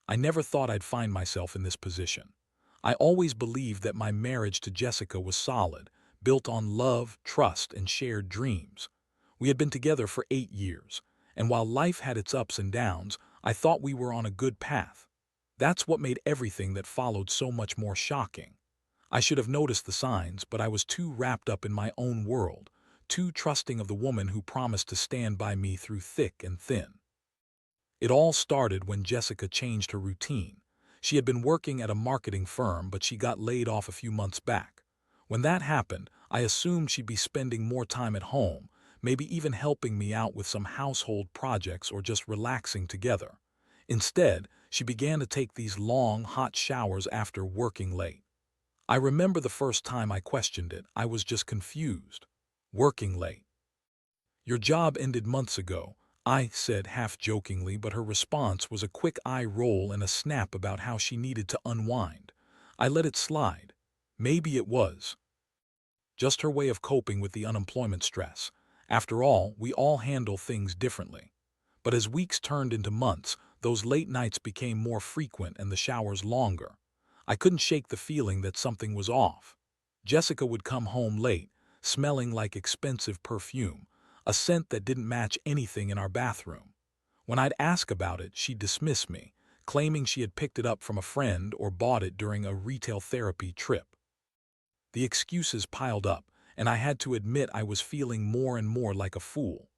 I never thought I'd find myself in this position. I always believed that my marriage to Jessica was solid, built on love, trust, and shared dreams. We had been together for 8 years, and while life had its ups and downs, I thought we were on a good path. That's what made everything that followed so much more shocking. I should have noticed the signs, but I was too wrapped up in my own world, too trusting of the woman who promised to stand by me through thick and thin. It all started when Jessica changed her routine. She had been working at a marketing firm, but she got laid off a few months back. When that happened, I assumed she'd be spending more time at home, maybe even helping me out with some household projects or just relaxing together. Instead, she began to take these long, hot showers after working late. I remember the first time I questioned it, I was just confused. Working late. Your job ended months ago, I said half-jokingly, but her response was a quick eye roll and a snap about how she needed to unwind. I let it slide. Maybe it was just her way of coping with the unemployment stress. After all, we all handle things differently. But as weeks turned into months, those late nights became more frequent and the showers longer. I couldn't shake the feeling that something was off. Jessica would come home late, smelling like expensive perfume, a scent that didn't match anything in our bathroom. When I'd ask about it, she'd dismiss me, claiming she had picked it up from a friend or bought it during a retail therapy trip. The excuses piled up, and I had to admit I was feeling more and more like a fool.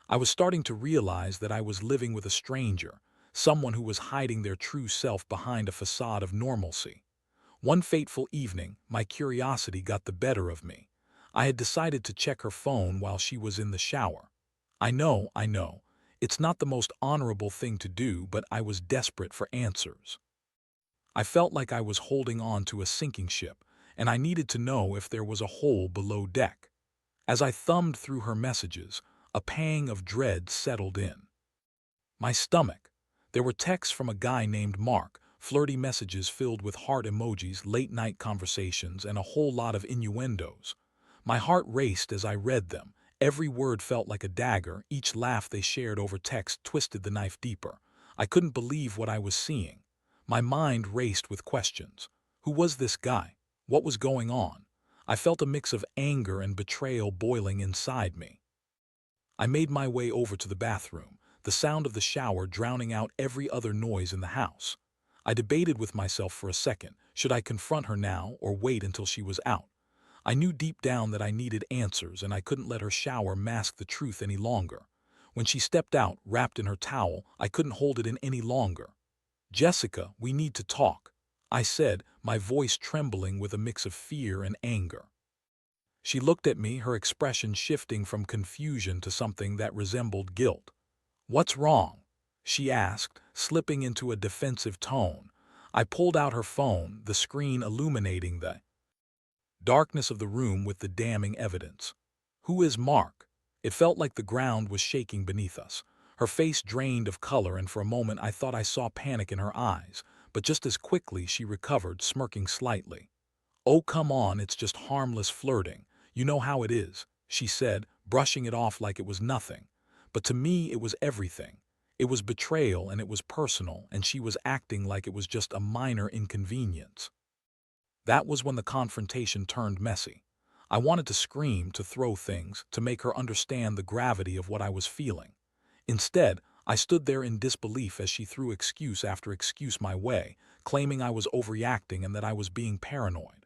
I was starting to realize that I was living with a stranger, someone who was hiding their true self behind a facade of normalcy. One fateful evening, my curiosity got the better of me. I had decided to check her phone while she was in the shower. I know. It's not the most honorable thing to do, but I was desperate for answers. I felt like I was holding on to a sinking ship, and I needed to know if there was a hole below deck. As I thumbed through her messages, a pang of dread settled in. My stomach. There were texts from a guy named Mark, flirty messages filled with heart emojis, late-night conversations, and a whole lot of innuendos. My heart raced as I read them. Every word felt like a dagger. Each laugh they shared over text twisted the knife deeper. I couldn't believe what I was seeing. My mind raced with questions. Who was this guy? What was going on? I felt a mix of anger and betrayal boiling inside me. I made my way over to the bathroom, the sound of the shower drowning out every other noise in the house. I debated with myself for a second. Should I confront her now or wait until she was out? I knew deep down that I needed answers, and I couldn't let her shower mask the truth any longer. When she stepped out, wrapped in her towel, I couldn't hold it in any longer. "Jessica, we need to talk," I said, my voice trembling with a mix of fear and anger. She looked at me, her expression shifting from confusion to something that resembled guilt. "What's wrong?" she asked, slipping into a defensive tone. I pulled out her phone, the screen illuminating the darkness of the room with the damning evidence. "Who is Mark?" It felt like the ground was shaking beneath us. Her face drained of color, and for a moment I thought I saw panic in her eyes, but just as quickly she recovered, smirking slightly. "Oh, come on, it's just harmless flirting. You know how it is," she said, brushing it off like it was nothing. But to me it was everything. It was betrayal, and it was personal, and she was acting like it was just a minor inconvenience. That was when the confrontation turned messy. I wanted to scream, to throw things, to make her understand the gravity of what I was feeling. Instead, I stood there in disbelief as she threw excuse after excuse my way, claiming I was overreacting and that I was being paranoid.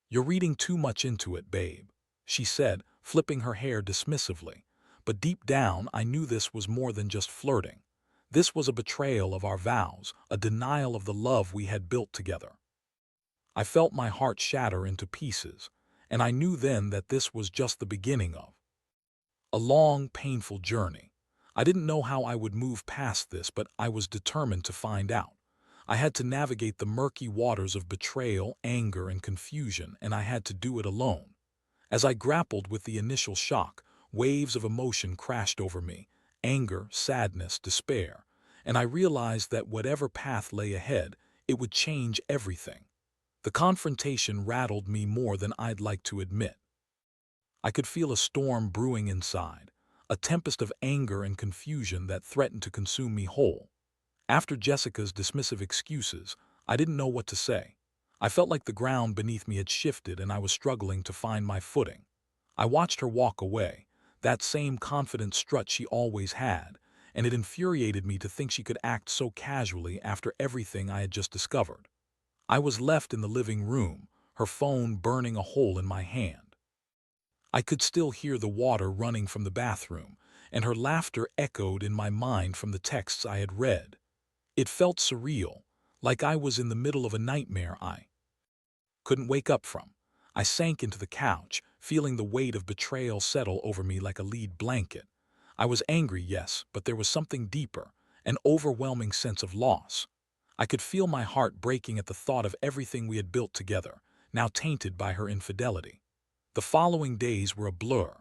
"You're reading too much into it, babe," she said, flipping her hair dismissively. But deep down, I knew this was more than just flirting. This was a betrayal of our vows, a denial of the love we had built together. I felt my heart shatter into pieces, and I knew then that this was just the beginning of a long, painful journey. I didn't know how I would move past this, but I was determined to find out. I had to navigate the murky waters of betrayal, anger, and confusion, and I had to do it alone. As I grappled with the initial shock, waves of emotion crashed over me: anger, sadness, despair, and I realized that whatever path lay ahead, it would change everything. The confrontation rattled me more than I'd like to admit. I could feel a storm brewing inside, a tempest of anger and confusion that threatened to consume me whole. After Jessica's dismissive excuses, I didn't know what to say. I felt like the ground beneath me had shifted and I was struggling to find my footing. I watched her walk away, that same confident strut she always had, and it infuriated me to think she could act so casually after everything I had just discovered. I was left in the living room, her phone burning a hole in my hand. I could still hear the water running from the bathroom, and her laughter echoed in my mind from the texts I had read. It felt surreal, like I was in the middle of a nightmare I couldn't wake up from. I sank into the couch, feeling the weight of betrayal settle over me like a lead blanket. I was angry, yes, but there was something deeper, an overwhelming sense of loss. I could feel my heart breaking at the thought of everything we had built together, now tainted by her infidelity. The following days were a blur.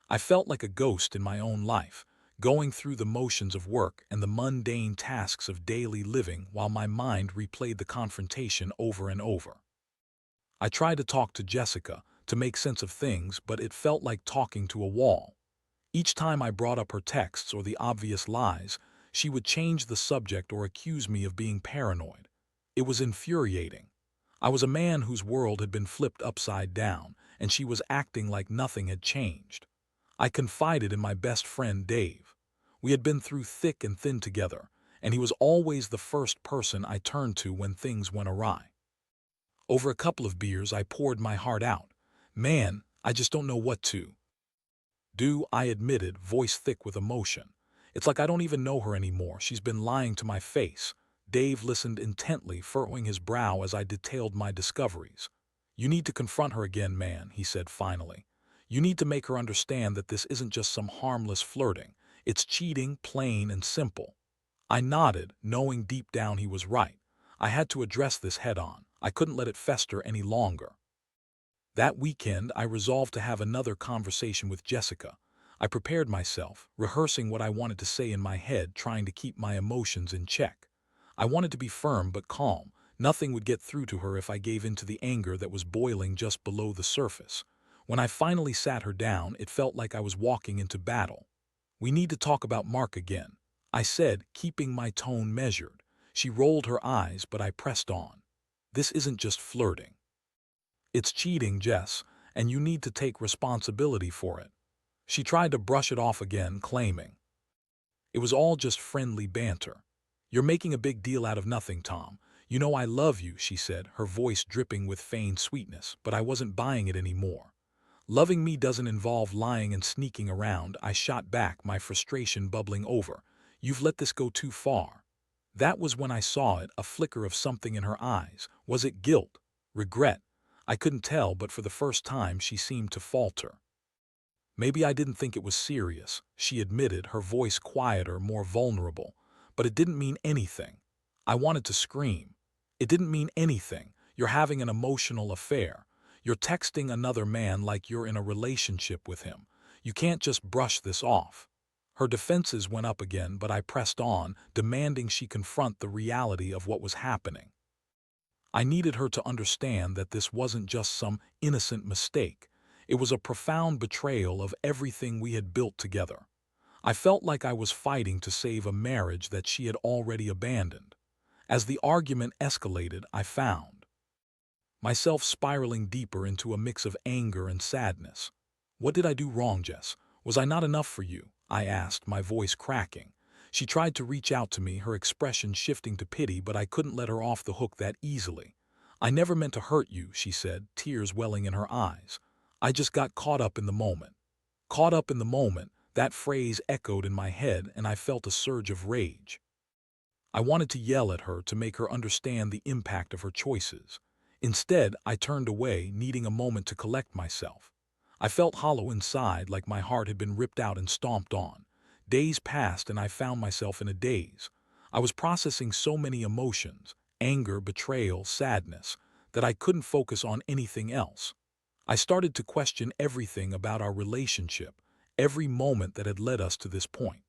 I felt like a ghost in my own life, going through the motions of work and the mundane tasks of daily living while my mind replayed the confrontation over and over. I tried to talk to Jessica, to make sense of things, but it felt like talking to a wall. Each time I brought up her texts or the obvious lies, she would change the subject or accuse me of being paranoid. It was infuriating. I was a man whose world had been flipped upside down, and she was acting like nothing had changed. I confided in my best friend Dave. We had been through thick and thin together, and he was always the first person I turned to when things went awry. Over a couple of beers, I poured my heart out. "Man, I just don't know what to do," I admitted, voice thick with emotion. "It's like I don't even know her anymore. She's been lying to my face." Dave listened intently, furrowing his brow as I detailed my discoveries. "You need to confront her again, man," he said finally. "You need to make her understand that this isn't just some harmless flirting. It's cheating, plain and simple." I nodded, knowing deep down he was right. I had to address this head on. I couldn't let it fester any longer. That weekend, I resolved to have another conversation with Jessica. I prepared myself, rehearsing what I wanted to say in my head, trying to keep my emotions in check. I wanted to be firm but calm. Nothing would get through to her if I gave in to the anger that was boiling just below the surface. When I finally sat her down, it felt like I was walking into battle. "We need to talk about Mark again," I said, keeping my tone measured. She rolled her eyes, but I pressed on. "This isn't just flirting. It's cheating, Jess, and you need to take responsibility for it." She tried to brush it off again, claiming it was all just friendly banter. "You're making a big deal out of nothing, Tom. You know I love you," she said, her voice dripping with feigned sweetness, but I wasn't buying it anymore. "Loving me doesn't involve lying and sneaking around," I shot back, my frustration bubbling over. "You've let this go too far." That was when I saw it, a flicker of something in her eyes. Was it guilt? Regret? I couldn't tell, but for the first time she seemed to falter. "Maybe I didn't think it was serious," she admitted, her voice quieter, more vulnerable. "But it didn't mean anything." I wanted to scream. "It didn't mean anything. You're having an emotional affair. You're texting another man like you're in a relationship with him. You can't just brush this off." Her defenses went up again, but I pressed on, demanding she confront the reality of what was happening. I needed her to understand that this wasn't just some innocent mistake. It was a profound betrayal of everything we had built together. I felt like I was fighting to save a marriage that she had already abandoned. As the argument escalated, I found myself spiraling deeper into a mix of anger and sadness. "What did I do wrong, Jess? Was I not enough for you?" I asked, my voice cracking. She tried to reach out to me, her expression shifting to pity, but I couldn't let her off the hook that easily. "I never meant to hurt you," she said, tears welling in her eyes. "I just got caught up in the moment." Caught up in the moment, that phrase echoed in my head, and I felt a surge of rage. I wanted to yell at her, to make her understand the impact of her choices. Instead, I turned away, needing a moment to collect myself. I felt hollow inside, like my heart had been ripped out and stomped on. Days passed and I found myself in a daze. I was processing so many emotions, anger, betrayal, sadness, that I couldn't focus on anything else. I started to question everything about our relationship, every moment that had led us to this point.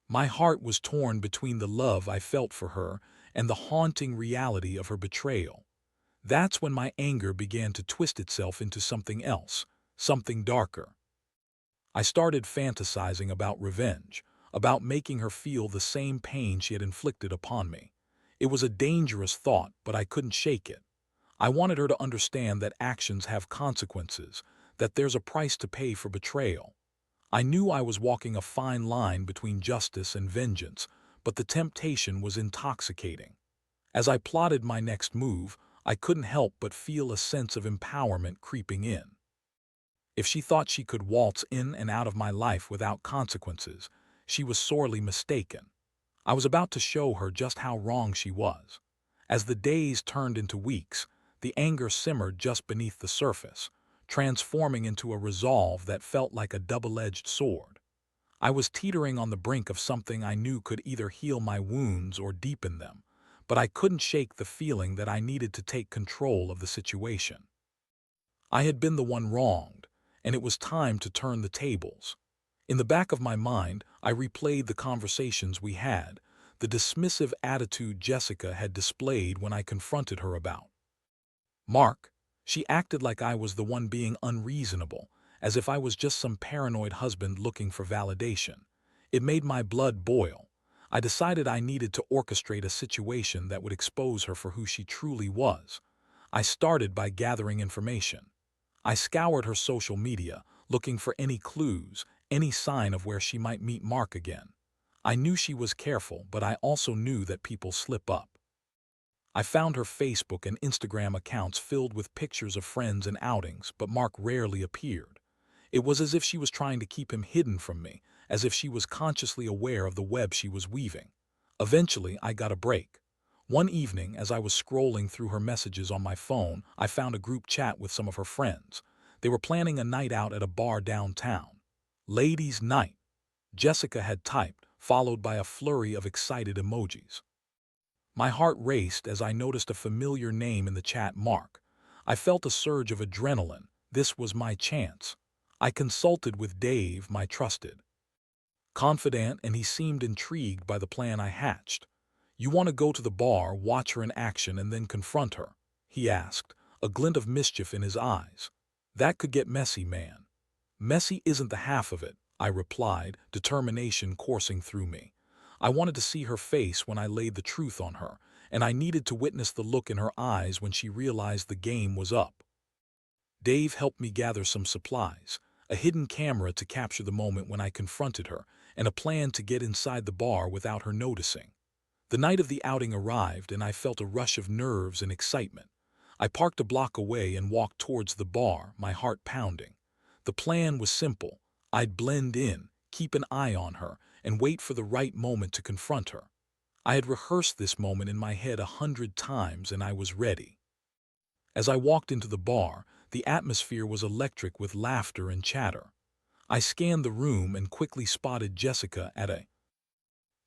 My heart was torn between the love I felt for her and the haunting reality of her betrayal. That's when my anger began to twist itself into something else, something darker. I started fantasizing about revenge, about making her feel the same pain she had inflicted upon me. It was a dangerous thought, but I couldn't shake it. I wanted her to understand that actions have consequences, that there's a price to pay for betrayal. I knew I was walking a fine line between justice and vengeance, but the temptation was intoxicating. As I plotted my next move, I couldn't help but feel a sense of empowerment creeping in. If she thought she could waltz in and out of my life without consequences, she was sorely mistaken. I was about to show her just how wrong she was. As the days turned into weeks, the anger simmered just beneath the surface, transforming into a resolve that felt like a double-edged sword. I was teetering on the brink of something I knew could either heal my wounds or deepen them, but I couldn't shake the feeling that I needed to take control of the situation. I had been the one wronged, and it was time to turn the tables. In the back of my mind, I replayed the conversations we had, the dismissive attitude Jessica had displayed when I confronted her about Mark. She acted like I was the one being unreasonable, as if I was just some paranoid husband looking for validation. It made my blood boil. I decided I needed to orchestrate a situation that would expose her for who she truly was. I started by gathering information. I scoured her social media, looking for any clues, any sign of where she might meet Mark again. I knew she was careful, but I also knew that people slip up. I found her Facebook and Instagram accounts filled with pictures of friends and outings, but Mark rarely appeared. It was as if she was trying to keep him hidden from me, as if she was consciously aware of the web she was weaving. Eventually, I got a break. One evening, as I was scrolling through her messages on my phone, I found a group chat with some of her friends. They were planning a night out at a bar downtown. Ladies' night, Jessica had typed, followed by a flurry of excited emojis. My heart raced as I noticed a familiar name in the chat, Mark. I felt a surge of adrenaline. This was my chance. I consulted with Dave, my trusted confidant, and he seemed intrigued by the plan I hatched. "You want to go to the bar, watch her in action, and then confront her?" he asked, a glint of mischief in his eyes. "That could get messy, man." "Messy isn't the half of it," I replied, determination coursing through me. I wanted to see her face when I laid the truth on her, and I needed to witness the look in her eyes when she realized the game was up. Dave helped me gather some supplies, a hidden camera to capture the moment when I confronted her, and a plan to get inside the bar without her noticing. The night of the outing arrived, and I felt a rush of nerves and excitement. I parked a block away and walked towards the bar, my heart pounding. The plan was simple. I'd blend in, keep an eye on her, and wait for the right moment to confront her. I had rehearsed this moment in my head 100 times, and I was ready. As I walked into the bar, the atmosphere was electric with laughter and chatter. I scanned the room and quickly spotted Jessica at a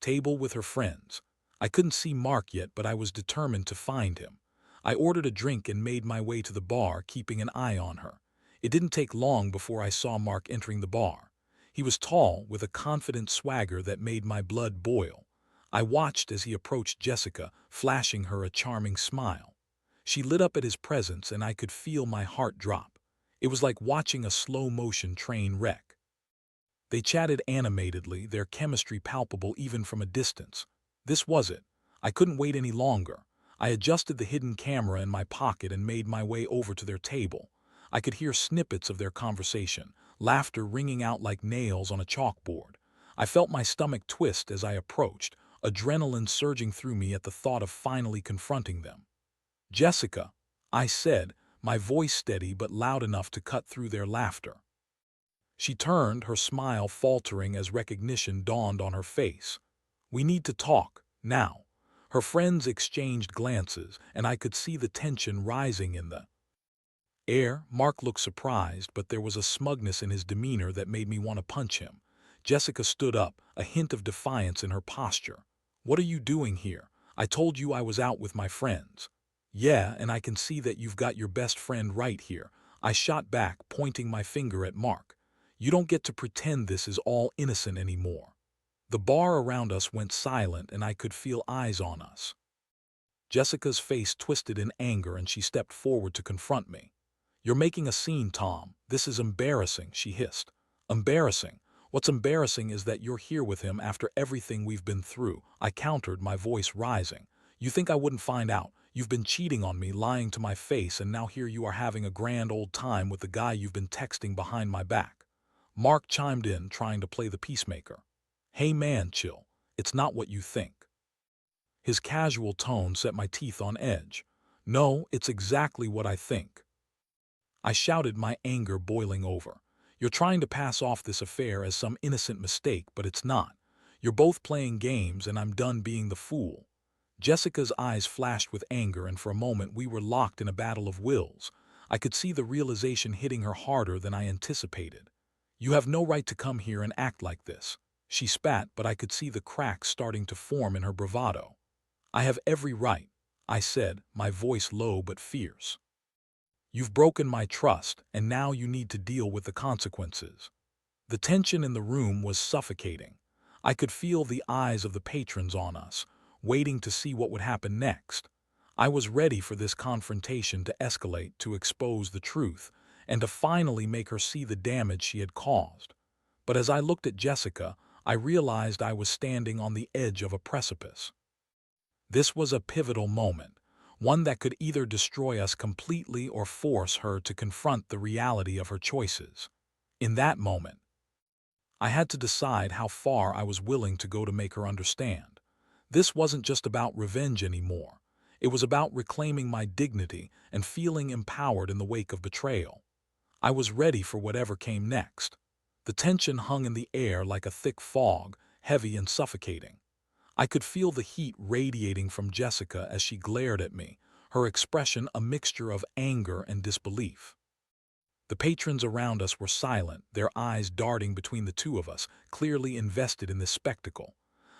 table with her friends. I couldn't see Mark yet, but I was determined to find him. I ordered a drink and made my way to the bar, keeping an eye on her. It didn't take long before I saw Mark entering the bar. He was tall, with a confident swagger that made my blood boil. I watched as he approached Jessica, flashing her a charming smile. She lit up at his presence, and I could feel my heart drop. It was like watching a slow-motion train wreck. They chatted animatedly, their chemistry palpable even from a distance. This was it. I couldn't wait any longer. I adjusted the hidden camera in my pocket and made my way over to their table. I could hear snippets of their conversation, laughter ringing out like nails on a chalkboard. I felt my stomach twist as I approached, adrenaline surging through me at the thought of finally confronting them. "Jessica," I said, my voice steady but loud enough to cut through their laughter. She turned, her smile faltering as recognition dawned on her face. "We need to talk, now." Her friends exchanged glances, and I could see the tension rising in the air. Mark looked surprised, but there was a smugness in his demeanor that made me want to punch him. Jessica stood up, a hint of defiance in her posture. "What are you doing here? I told you I was out with my friends." "Yeah, and I can see that you've got your best friend right here," I shot back, pointing my finger at Mark. "You don't get to pretend this is all innocent anymore." The bar around us went silent, and I could feel eyes on us. Jessica's face twisted in anger, and she stepped forward to confront me. "You're making a scene, Tom. This is embarrassing," she hissed. "Embarrassing? What's embarrassing is that you're here with him after everything we've been through, I countered, my voice rising. You think I wouldn't find out? You've been cheating on me, lying to my face, and now here you are having a grand old time with the guy you've been texting behind my back. Mark chimed in, trying to play the peacemaker. Hey man, chill. It's not what you think. His casual tone set my teeth on edge. No, it's exactly what I think. I shouted, my anger boiling over. You're trying to pass off this affair as some innocent mistake, but it's not. You're both playing games, and I'm done being the fool. Jessica's eyes flashed with anger, and for a moment we were locked in a battle of wills. I could see the realization hitting her harder than I anticipated. You have no right to come here and act like this. She spat, but I could see the cracks starting to form in her bravado. I have every right, I said, my voice low but fierce. You've broken my trust, and now you need to deal with the consequences. The tension in the room was suffocating. I could feel the eyes of the patrons on us, waiting to see what would happen next. I was ready for this confrontation to escalate, to expose the truth, and to finally make her see the damage she had caused. But as I looked at Jessica, I realized I was standing on the edge of a precipice. This was a pivotal moment, one that could either destroy us completely or force her to confront the reality of her choices. In that moment, I had to decide how far I was willing to go to make her understand. This wasn't just about revenge anymore. It was about reclaiming my dignity and feeling empowered in the wake of betrayal. I was ready for whatever came next. The tension hung in the air like a thick fog, heavy and suffocating. I could feel the heat radiating from Jessica as she glared at me, her expression a mixture of anger and disbelief. The patrons around us were silent, their eyes darting between the two of us, clearly invested in this spectacle.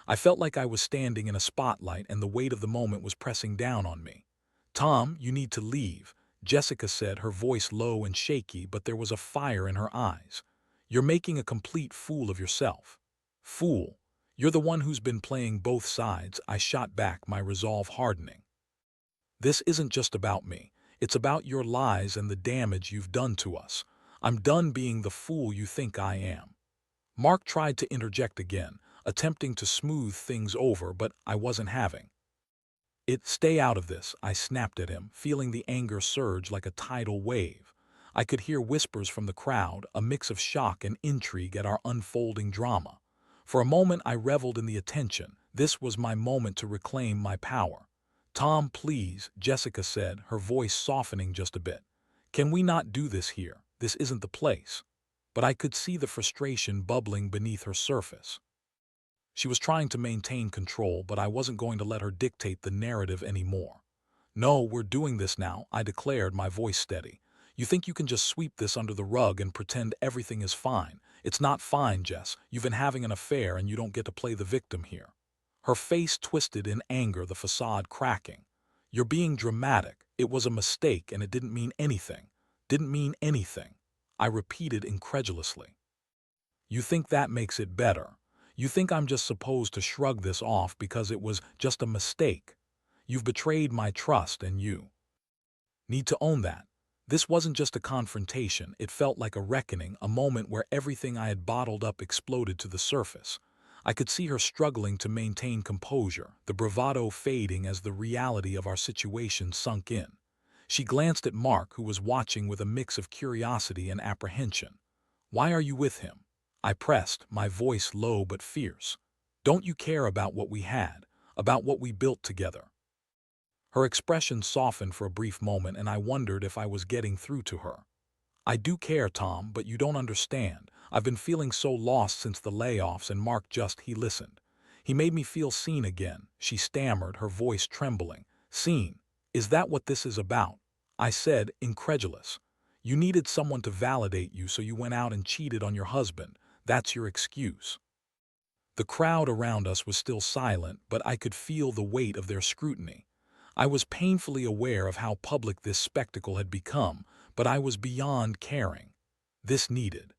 I felt like I was standing in a spotlight and the weight of the moment was pressing down on me. Tom, you need to leave, Jessica said, her voice low and shaky, but there was a fire in her eyes. You're making a complete fool of yourself. Fool. You're the one who's been playing both sides, I shot back, my resolve hardening. This isn't just about me. It's about your lies and the damage you've done to us. I'm done being the fool you think I am. Mark tried to interject again, attempting to smooth things over, but I wasn't having it. Stay out of this, I snapped at him, feeling the anger surge like a tidal wave. I could hear whispers from the crowd, a mix of shock and intrigue at our unfolding drama. For a moment I reveled in the attention. This was my moment to reclaim my power. Tom, please, Jessica said, her voice softening just a bit. Can we not do this here? This isn't the place. But I could see the frustration bubbling beneath her surface. She was trying to maintain control, but I wasn't going to let her dictate the narrative anymore. No, we're doing this now, I declared, my voice steady. You think you can just sweep this under the rug and pretend everything is fine? It's not fine, Jess. You've been having an affair and you don't get to play the victim here. Her face twisted in anger, the facade cracking. You're being dramatic. It was a mistake and it didn't mean anything. Didn't mean anything. I repeated incredulously. You think that makes it better? You think I'm just supposed to shrug this off because it was just a mistake? You've betrayed my trust and you need to own that. This wasn't just a confrontation, it felt like a reckoning, a moment where everything I had bottled up exploded to the surface. I could see her struggling to maintain composure, the bravado fading as the reality of our situation sunk in. She glanced at Mark, who was watching with a mix of curiosity and apprehension. Why are you with him? I pressed, my voice low but fierce. Don't you care about what we had, about what we built together? Her expression softened for a brief moment, and I wondered if I was getting through to her. I do care, Tom, but you don't understand. I've been feeling so lost since the layoffs, and Mark he listened. He made me feel seen again, she stammered, her voice trembling. Seen? Is that what this is about? I said, incredulous. You needed someone to validate you, so you went out and cheated on your husband. That's your excuse. The crowd around us was still silent, but I could feel the weight of their scrutiny. I was painfully aware of how public this spectacle had become, but I was beyond caring. This needed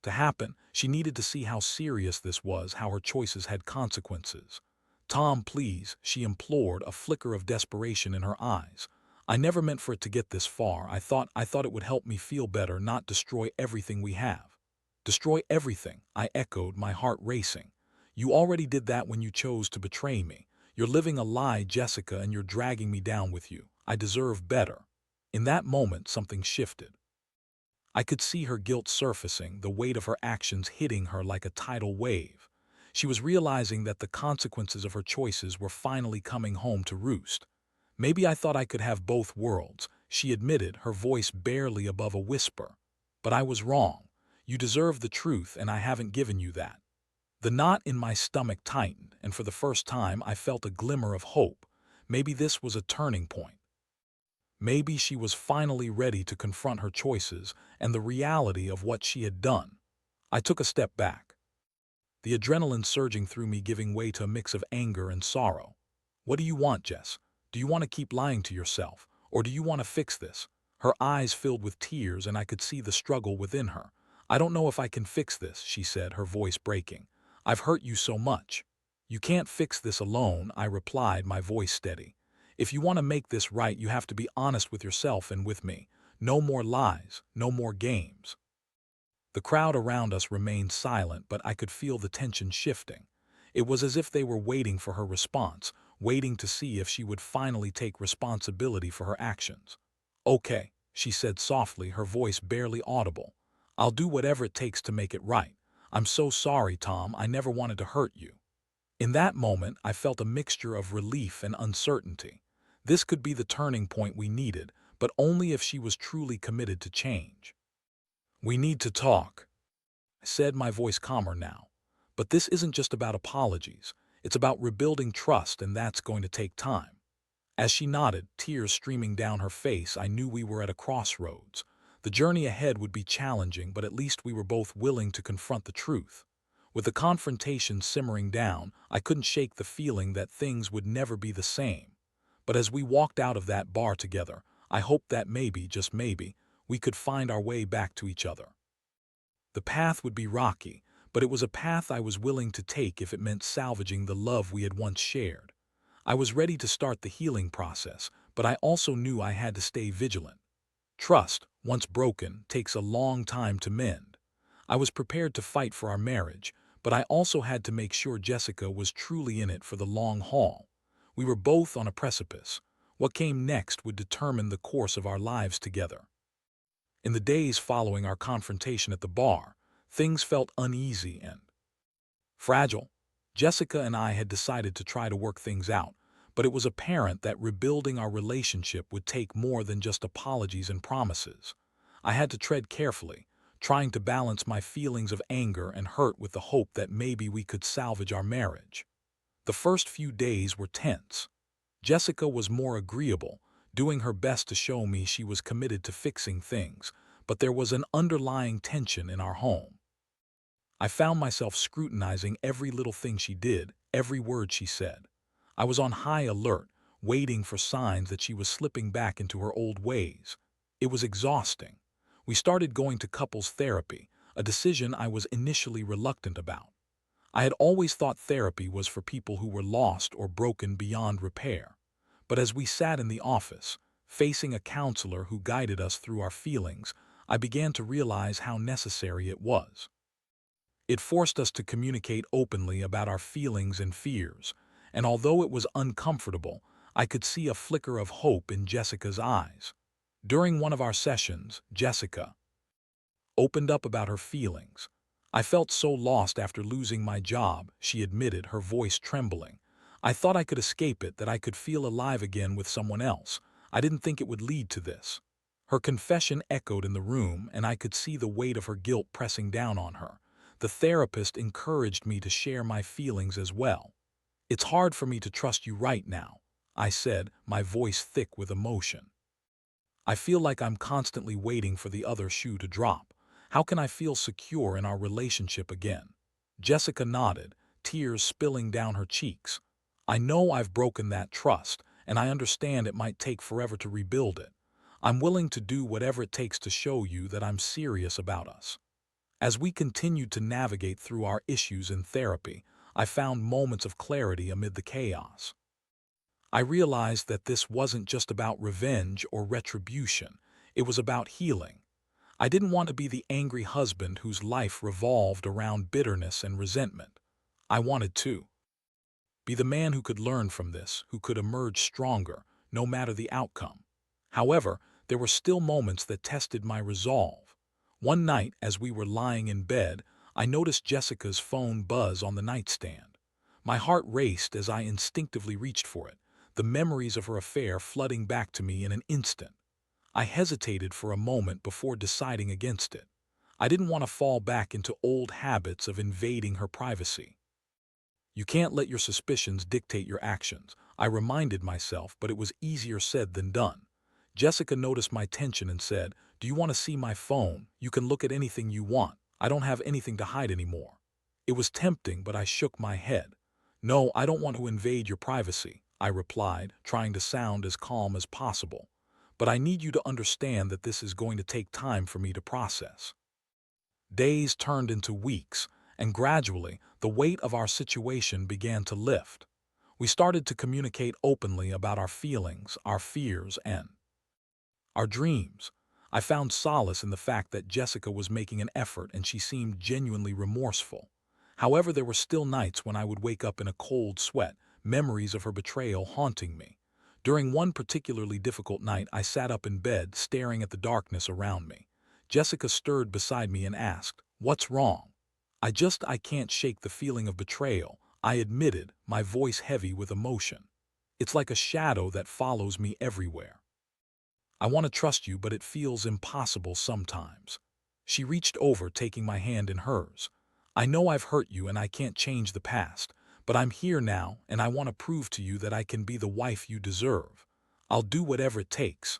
to happen. She needed to see how serious this was, how her choices had consequences. Tom, please, she implored, a flicker of desperation in her eyes. I never meant for it to get this far. I thought it would help me feel better, not destroy everything we have. Destroy everything, I echoed, my heart racing. You already did that when you chose to betray me. You're living a lie, Jessica, and you're dragging me down with you. I deserve better. In that moment, something shifted. I could see her guilt surfacing, the weight of her actions hitting her like a tidal wave. She was realizing that the consequences of her choices were finally coming home to roost. Maybe I thought I could have both worlds, she admitted, her voice barely above a whisper. But I was wrong. You deserve the truth, and I haven't given you that. The knot in my stomach tightened, and for the first time I felt a glimmer of hope. Maybe this was a turning point. Maybe she was finally ready to confront her choices and the reality of what she had done. I took a step back, the adrenaline surging through me, giving way to a mix of anger and sorrow. What do you want, Jess? Do you want to keep lying to yourself, or do you want to fix this? Her eyes filled with tears, and I could see the struggle within her. I don't know if I can fix this, she said, her voice breaking. I've hurt you so much. You can't fix this alone, I replied, my voice steady. If you want to make this right, you have to be honest with yourself and with me. No more lies, no more games. The crowd around us remained silent, but I could feel the tension shifting. It was as if they were waiting for her response, waiting to see if she would finally take responsibility for her actions. Okay, she said softly, her voice barely audible. I'll do whatever it takes to make it right. I'm so sorry, Tom. I never wanted to hurt you. In that moment, I felt a mixture of relief and uncertainty. This could be the turning point we needed, but only if she was truly committed to change. We need to talk, I said, my voice calmer now. But this isn't just about apologies. It's about rebuilding trust, and that's going to take time. As she nodded, tears streaming down her face, I knew we were at a crossroads. The journey ahead would be challenging, but at least we were both willing to confront the truth. With the confrontation simmering down, I couldn't shake the feeling that things would never be the same. But as we walked out of that bar together, I hoped that maybe, just maybe, we could find our way back to each other. The path would be rocky, but it was a path I was willing to take if it meant salvaging the love we had once shared. I was ready to start the healing process, but I also knew I had to stay vigilant. Trust, once broken, takes a long time to mend. I was prepared to fight for our marriage, but I also had to make sure Jessica was truly in it for the long haul. We were both on a precipice. What came next would determine the course of our lives together. In the days following our confrontation at the bar, things felt uneasy and fragile. Jessica and I had decided to try to work things out, but it was apparent that rebuilding our relationship would take more than just apologies and promises. I had to tread carefully, trying to balance my feelings of anger and hurt with the hope that maybe we could salvage our marriage. The first few days were tense. Jessica was more agreeable, doing her best to show me she was committed to fixing things, but there was an underlying tension in our home. I found myself scrutinizing every little thing she did, every word she said. I was on high alert, waiting for signs that she was slipping back into her old ways. It was exhausting. We started going to couples therapy, a decision I was initially reluctant about. I had always thought therapy was for people who were lost or broken beyond repair. But as we sat in the office, facing a counselor who guided us through our feelings, I began to realize how necessary it was. It forced us to communicate openly about our feelings and fears, and although it was uncomfortable, I could see a flicker of hope in Jessica's eyes. During one of our sessions, Jessica opened up about her feelings. I felt so lost after losing my job, she admitted, her voice trembling. I thought I could escape it, that I could feel alive again with someone else. I didn't think it would lead to this. Her confession echoed in the room, and I could see the weight of her guilt pressing down on her. The therapist encouraged me to share my feelings as well. It's hard for me to trust you right now, I said, my voice thick with emotion. I feel like I'm constantly waiting for the other shoe to drop. How can I feel secure in our relationship again? Jessica nodded, tears spilling down her cheeks. I know I've broken that trust, and I understand it might take forever to rebuild it. I'm willing to do whatever it takes to show you that I'm serious about us. As we continued to navigate through our issues in therapy, I found moments of clarity amid the chaos. I realized that this wasn't just about revenge or retribution. It was about healing. I didn't want to be the angry husband whose life revolved around bitterness and resentment. I wanted to be the man who could learn from this, who could emerge stronger, no matter the outcome. However, there were still moments that tested my resolve. One night, as we were lying in bed, I noticed Jessica's phone buzz on the nightstand. My heart raced as I instinctively reached for it, the memories of her affair flooding back to me in an instant. I hesitated for a moment before deciding against it. I didn't want to fall back into old habits of invading her privacy. You can't let your suspicions dictate your actions, I reminded myself, but it was easier said than done. Jessica noticed my tension and said, "Do you want to see my phone? You can look at anything you want. I don't have anything to hide anymore." It was tempting, but I shook my head. "No, I don't want to invade your privacy," I replied, trying to sound as calm as possible. "But I need you to understand that this is going to take time for me to process." Days turned into weeks, and gradually, the weight of our situation began to lift. We started to communicate openly about our feelings, our fears, and our dreams. I found solace in the fact that Jessica was making an effort and she seemed genuinely remorseful. However, there were still nights when I would wake up in a cold sweat, memories of her betrayal haunting me. During one particularly difficult night, I sat up in bed, staring at the darkness around me. Jessica stirred beside me and asked, "What's wrong?" I can't shake the feeling of betrayal," I admitted, my voice heavy with emotion. "It's like a shadow that follows me everywhere. I want to trust you, but it feels impossible sometimes." She reached over, taking my hand in hers. "I know I've hurt you and I can't change the past, but I'm here now and I want to prove to you that I can be the wife you deserve. I'll do whatever it takes."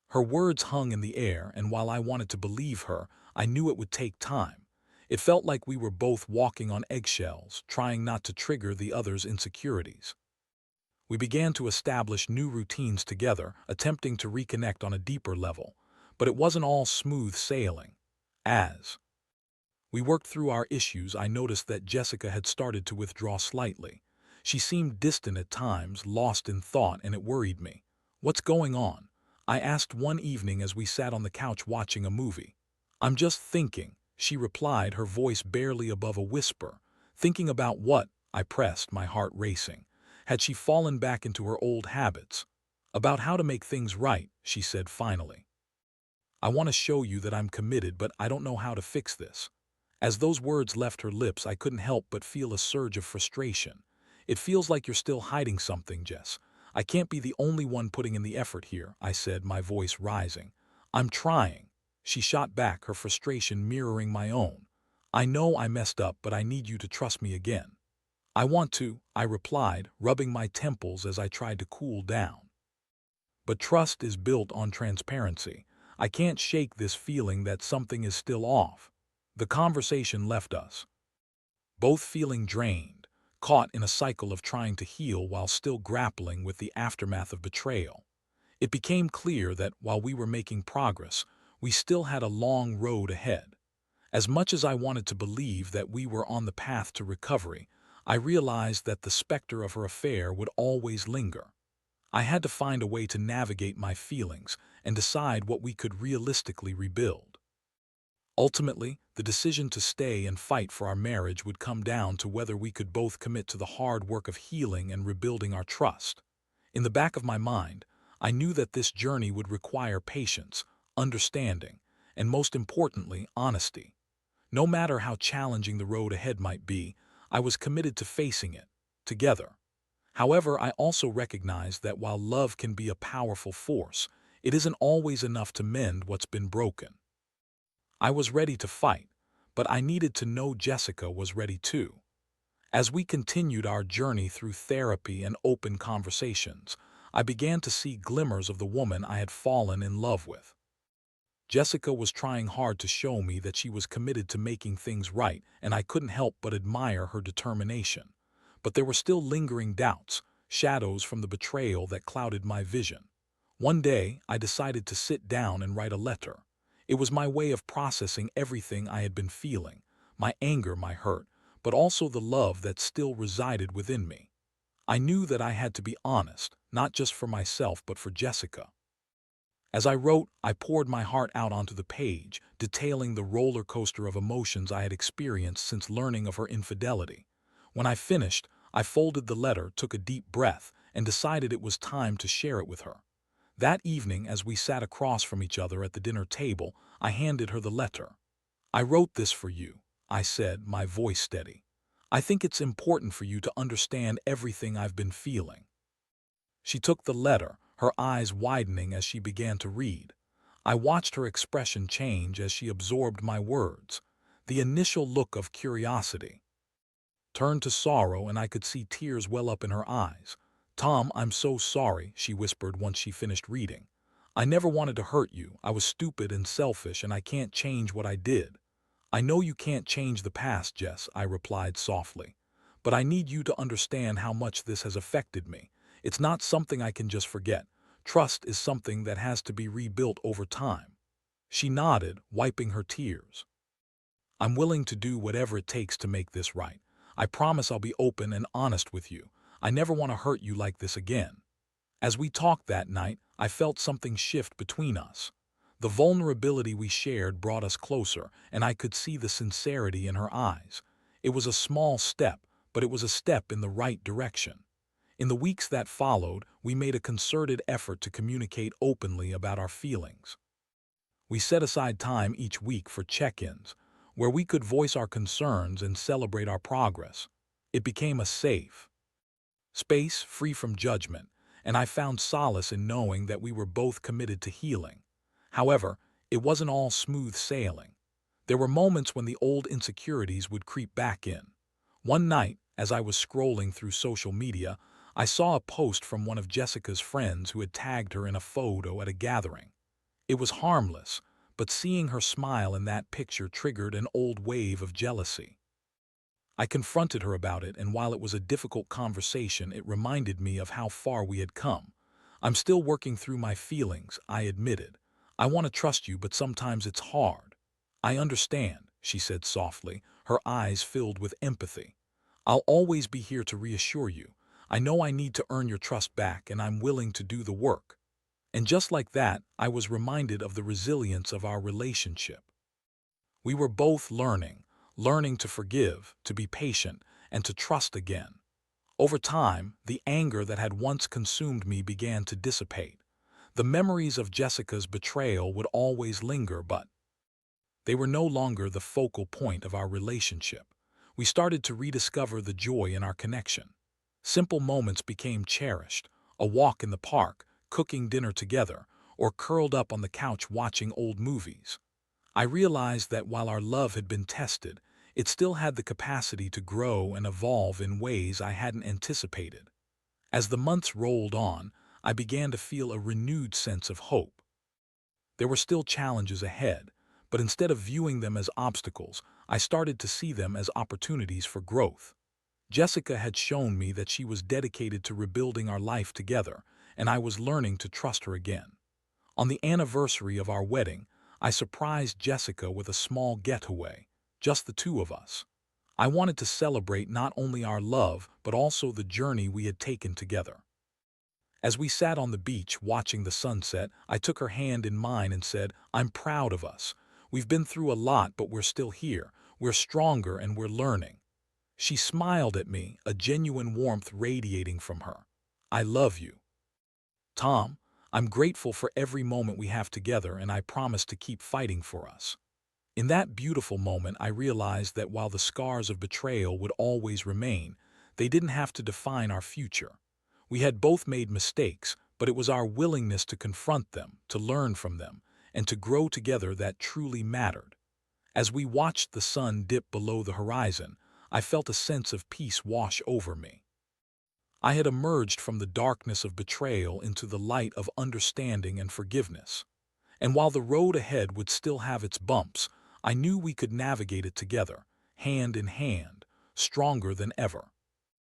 Her words hung in the air, and while I wanted to believe her, I knew it would take time. It felt like we were both walking on eggshells, trying not to trigger the other's insecurities. We began to establish new routines together, attempting to reconnect on a deeper level. But it wasn't all smooth sailing. As we worked through our issues, I noticed that Jessica had started to withdraw slightly. She seemed distant at times, lost in thought, and it worried me. "What's going on?" I asked one evening as we sat on the couch watching a movie. "I'm just thinking," she replied, her voice barely above a whisper. "Thinking about what?" I pressed, my heart racing. Had she fallen back into her old habits? "About how to make things right," she said finally. "I want to show you that I'm committed, but I don't know how to fix this." As those words left her lips, I couldn't help but feel a surge of frustration. "It feels like you're still hiding something, Jess. I can't be the only one putting in the effort here," I said, my voice rising. "I'm trying." She shot back, her frustration mirroring my own. "I know I messed up, but I need you to trust me again." "I want to," I replied, rubbing my temples as I tried to cool down. "But trust is built on transparency. I can't shake this feeling that something is still off." The conversation left us both feeling drained, caught in a cycle of trying to heal while still grappling with the aftermath of betrayal. It became clear that while we were making progress, we still had a long road ahead. As much as I wanted to believe that we were on the path to recovery, I realized that the specter of her affair would always linger. I had to find a way to navigate my feelings and decide what we could realistically rebuild. Ultimately, the decision to stay and fight for our marriage would come down to whether we could both commit to the hard work of healing and rebuilding our trust. In the back of my mind, I knew that this journey would require patience, understanding, and most importantly, honesty. No matter how challenging the road ahead might be, I was committed to facing it, together. However, I also recognized that while love can be a powerful force, it isn't always enough to mend what's been broken. I was ready to fight, but I needed to know Jessica was ready too. As we continued our journey through therapy and open conversations, I began to see glimmers of the woman I had fallen in love with. Jessica was trying hard to show me that she was committed to making things right, and I couldn't help but admire her determination. But there were still lingering doubts, shadows from the betrayal that clouded my vision. One day, I decided to sit down and write a letter. It was my way of processing everything I had been feeling, my anger, my hurt, but also the love that still resided within me. I knew that I had to be honest, not just for myself but for Jessica. As I wrote, I poured my heart out onto the page, detailing the roller coaster of emotions I had experienced since learning of her infidelity. When I finished, I folded the letter, took a deep breath, and decided it was time to share it with her. That evening, as we sat across from each other at the dinner table, I handed her the letter. "I wrote this for you," I said, my voice steady. "I think it's important for you to understand everything I've been feeling." She took the letter, her eyes widening as she began to read. I watched her expression change as she absorbed my words. The initial look of curiosity turned to sorrow, and I could see tears well up in her eyes. "Tom, I'm so sorry," she whispered once she finished reading. "I never wanted to hurt you. I was stupid and selfish, and I can't change what I did." "I know you can't change the past, Jess," I replied softly. "But I need you to understand how much this has affected me. It's not something I can just forget. Trust is something that has to be rebuilt over time." She nodded, wiping her tears. "I'm willing to do whatever it takes to make this right. I promise I'll be open and honest with you. I never want to hurt you like this again." As we talked that night, I felt something shift between us. The vulnerability we shared brought us closer, and I could see the sincerity in her eyes. It was a small step, but it was a step in the right direction. In the weeks that followed, we made a concerted effort to communicate openly about our feelings. We set aside time each week for check-ins, where we could voice our concerns and celebrate our progress. It became a safe space free from judgment, and I found solace in knowing that we were both committed to healing. However, it wasn't all smooth sailing. There were moments when the old insecurities would creep back in. One night, as I was scrolling through social media, I saw a post from one of Jessica's friends who had tagged her in a photo at a gathering. It was harmless, but seeing her smile in that picture triggered an old wave of jealousy. I confronted her about it, and while it was a difficult conversation, it reminded me of how far we had come. "I'm still working through my feelings," I admitted. "I want to trust you, but sometimes it's hard." "I understand," she said softly, her eyes filled with empathy. "I'll always be here to reassure you. I know I need to earn your trust back, and I'm willing to do the work." And just like that, I was reminded of the resilience of our relationship. We were both learning to forgive, to be patient, and to trust again. Over time, the anger that had once consumed me began to dissipate. The memories of Jessica's betrayal would always linger, but they were no longer the focal point of our relationship. We started to rediscover the joy in our connection. Simple moments became cherished: a walk in the park, cooking dinner together, or curled up on the couch watching old movies. I realized that while our love had been tested, it still had the capacity to grow and evolve in ways I hadn't anticipated. As the months rolled on, I began to feel a renewed sense of hope. There were still challenges ahead, but instead of viewing them as obstacles, I started to see them as opportunities for growth. Jessica had shown me that she was dedicated to rebuilding our life together, and I was learning to trust her again. On the anniversary of our wedding, I surprised Jessica with a small getaway, just the two of us. I wanted to celebrate not only our love, but also the journey we had taken together. As we sat on the beach watching the sunset, I took her hand in mine and said, "I'm proud of us. We've been through a lot, but we're still here. We're stronger and we're learning." She smiled at me, a genuine warmth radiating from her. "I love you, Tom. I'm grateful for every moment we have together, and I promise to keep fighting for us." In that beautiful moment, I realized that while the scars of betrayal would always remain, they didn't have to define our future. We had both made mistakes, but it was our willingness to confront them, to learn from them, and to grow together that truly mattered. As we watched the sun dip below the horizon, I felt a sense of peace wash over me. I had emerged from the darkness of betrayal into the light of understanding and forgiveness. And while the road ahead would still have its bumps, I knew we could navigate it together, hand in hand, stronger than ever.